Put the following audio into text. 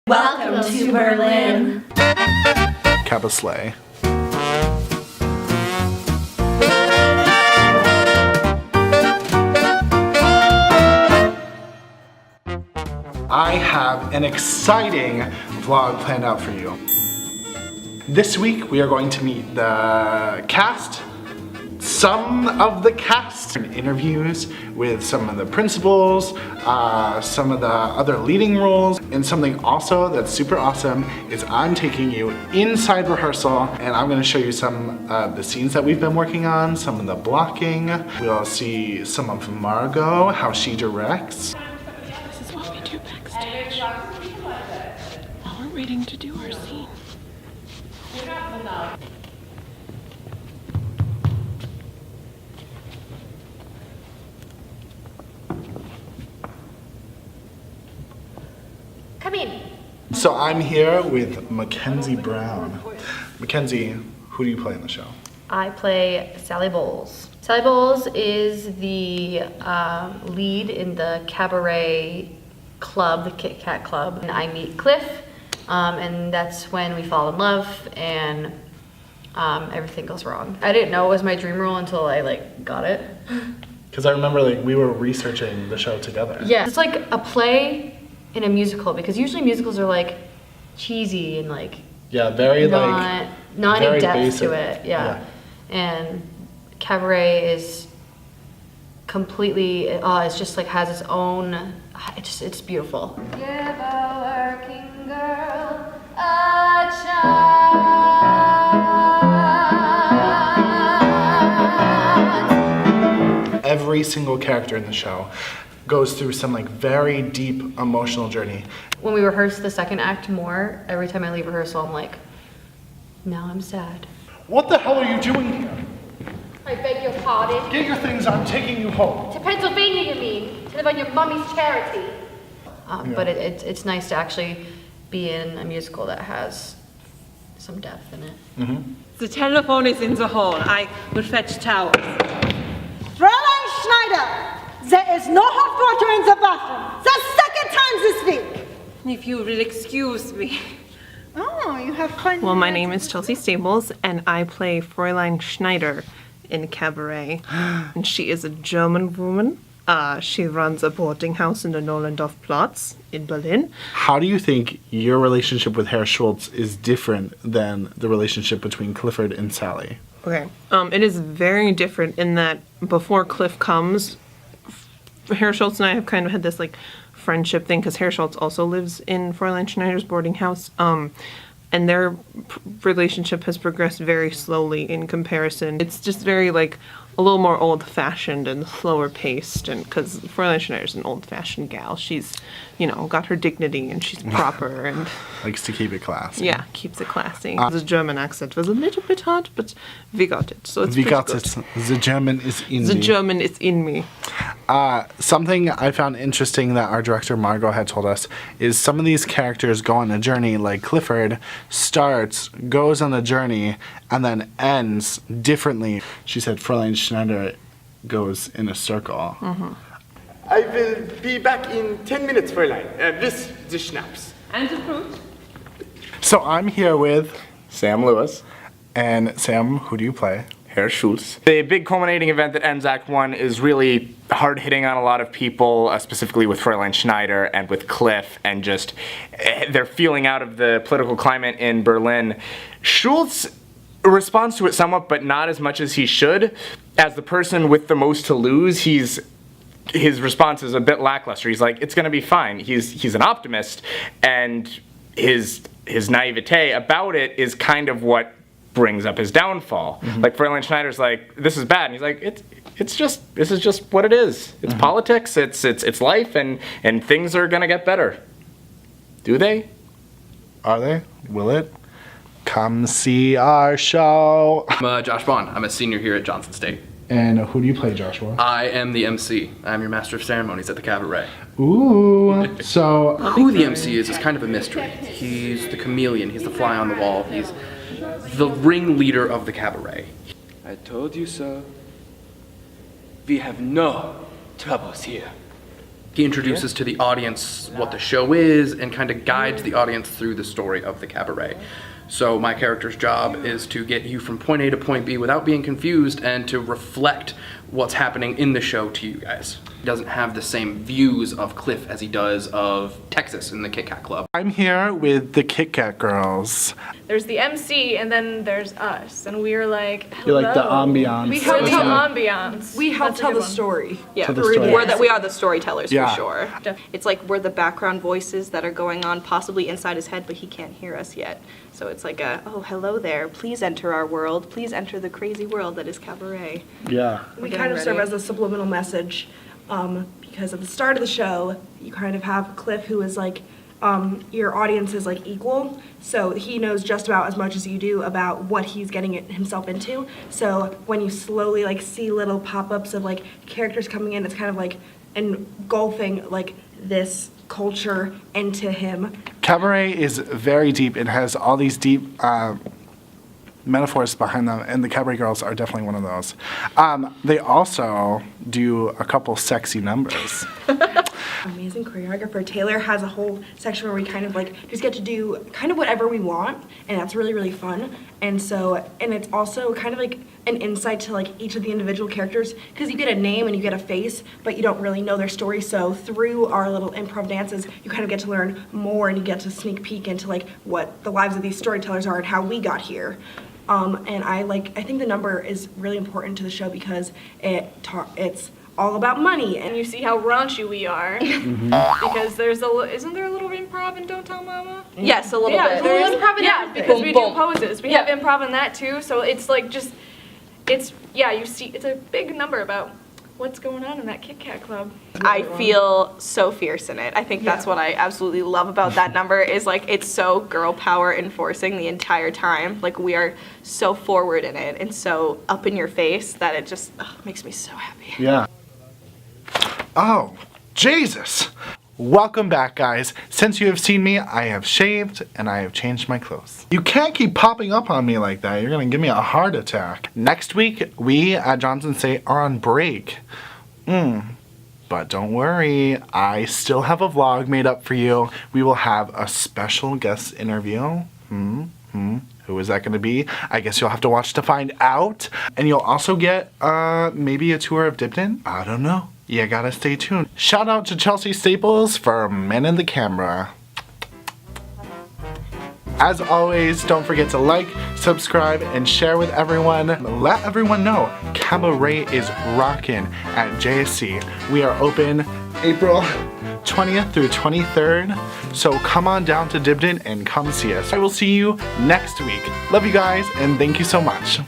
Welcome to Berlin. Cabaret. I have an exciting vlog planned out for you. This week we are going to meet the cast, some of the cast, and interviews with some of the principals, some of the other leading roles, and something also that's super awesome is I'm taking you inside rehearsal and I'm going to show you some of the scenes that we've been working on, some of the blocking. We'll see some of Margot, how she directs. This is what we do backstage while we're waiting to do our scene. Come in. So I'm here with Mackenzie Brown. Mackenzie, who do you play in the show? I play Sally Bowles. Sally Bowles is the lead in the Cabaret club, the Kit Kat club. And I meet Cliff, and that's when we fall in love and everything goes wrong. I didn't know it was my dream role until I got it. Because I remember we were researching the show together. Yeah, it's like a play in a musical, because usually musicals are cheesy and yeah, very not very any depth basic. to it. Yeah. And Cabaret is completely it's just has its own, it's beautiful. Give a working girl a chance. Every single character in the show goes through some very deep emotional journey. When we rehearse the second act more, every time I leave rehearsal, I'm like, now I'm sad. What the hell are you doing here? I beg your pardon. Get your things, I'm taking you home. To Pennsylvania, you mean? To live on your mummy's charity. But it's nice to actually be in a musical that has some depth in it. Mm-hmm. The telephone is in the hall. I will fetch towels. Fräulein Schneider, there is no hot water in the bathroom. The second time this week. If you will excuse me. Oh, you have fun. Well, my name is Chelsea Stables, and I play Fräulein Schneider in Cabaret. And she is a German woman. She runs a boarding house in the Nollendorf Platz in Berlin. How do you think your relationship with Herr Schultz is different than the relationship between Clifford and Sally? Okay. It is very different in that before Cliff comes, Herr Schultz and I have kind of had this friendship thing, because Herr Schultz also lives in Fräulein Schneider's boarding house. And their relationship has progressed very slowly in comparison. It's just very a little more old-fashioned and slower paced, and because Fräulein Schneider's an old-fashioned gal, she's got her dignity and she's proper and Likes to keep it classy. yeah, keeps it classy. The German accent was a little bit hard, but we got it, so it's We pretty got good. it. The German is in The me. German is in me. Something I found interesting that our director Margot had told us is some of these characters go on a journey. Like Clifford starts, goes on a journey, and then ends differently. She said Fräulein Schneider goes in a circle. Mm-hmm. I will be back in 10 minutes, Fräulein, with the schnapps. And the fruit. So I'm here with, Sam Lewis, and Sam, who do you play? Herr Schultz. The big culminating event that ends Act 1 is really hard hitting on a lot of people, specifically with Fräulein Schneider and with Cliff, and just their feeling out of the political climate in Berlin. Schultz responds to it somewhat, but not as much as he should. As the person with the most to lose, his response is a bit lackluster. He's like, it's gonna be fine. He's an optimist, and his naivete about it is kind of what brings up his downfall. Mm-hmm. Fräulein Schneider's like, this is bad, and he's like, this is just what it is. It's Mm-hmm. politics, it's life, and things are gonna get better. Do they? Are they? Will it? Come see our show. I'm Josh Vaughn. I'm a senior here at Johnson State. And who do you play, Joshua? I am the MC. I'm your master of ceremonies at the Cabaret. Ooh. So Who the MC is kind of a mystery. He's the chameleon. He's the fly on the wall. He's the ringleader of the Cabaret. I told you so. We have no troubles here. He introduces to the audience what the show is and kind of guides the audience through the story of the cabaret. So my character's job is to get you from point A to point B without being confused and to reflect what's happening in the show to you guys. He doesn't have the same views of Cliff as he does of Texas in the Kit Kat Club. I'm here with the Kit Kat girls. There's the MC, and then there's us, and we are like, hello. You're like the ambiance. We help tell ambiance. We help That's a tell good the one. story. Yeah, the story. we are the storytellers Yeah. for sure. It's like we're the background voices that are going on possibly inside his head, but he can't hear us yet. So it's like oh, hello there. Please enter our world. Please enter the crazy world that is Cabaret. Yeah. We getting kind of serve ready. as a subliminal message because at the start of the show, you kind of have Cliff who is like, your audience is like equal, so he knows just about as much as you do about what he's getting himself into. So when you slowly like see little pop-ups of like characters coming in, it's kind of like engulfing like this culture into him. Cabaret is very deep. It has all these deep metaphors behind them, and the Cabaret girls are definitely one of those. They also do a couple sexy numbers. Amazing choreographer. Taylor has a whole section where we kind of like just get to do kind of whatever we want, and that's really, really fun. And it's also kind of like an insight to like each of the individual characters, because you get a name and you get a face, but you don't really know their story. So through our little improv dances, you kind of get to learn more, and you get to sneak peek into like what the lives of these storytellers are and how we got here. And I think the number is really important to the show because it's all about money. And you see how raunchy we are, because isn't there a little improv in Don't Tell Mama? Yes, a little bit. There's improv in yeah, everything. because Boom, we boom. do poses. We have improv in that too, so it's like you see, it's a big number about what's going on in that Kit Kat Club. I feel so fierce in it. I think that's what I absolutely love about that number is like it's so girl power enforcing the entire time. Like we are so forward in it and so up in your face that it just makes me so happy. Yeah. Oh, Jesus. Welcome back, guys. Since you have seen me, I have shaved and I have changed my clothes. You can't keep popping up on me like that. You're gonna give me a heart attack. Next week, we at Johnson State are on break. But don't worry, I still have a vlog made up for you. We will have a special guest interview. Who is that going to be? I guess you'll have to watch to find out. And you'll also get maybe a tour of Dibden. I don't know. You gotta stay tuned. Shout out to Chelsea Staples for manning the camera. As always, don't forget to like, subscribe, and share with everyone. Let everyone know Cabaret is rockin' at JSC. We are open April 20th through 23rd. So come on down to Dibden and come see us. I will see you next week. Love you guys, and thank you so much.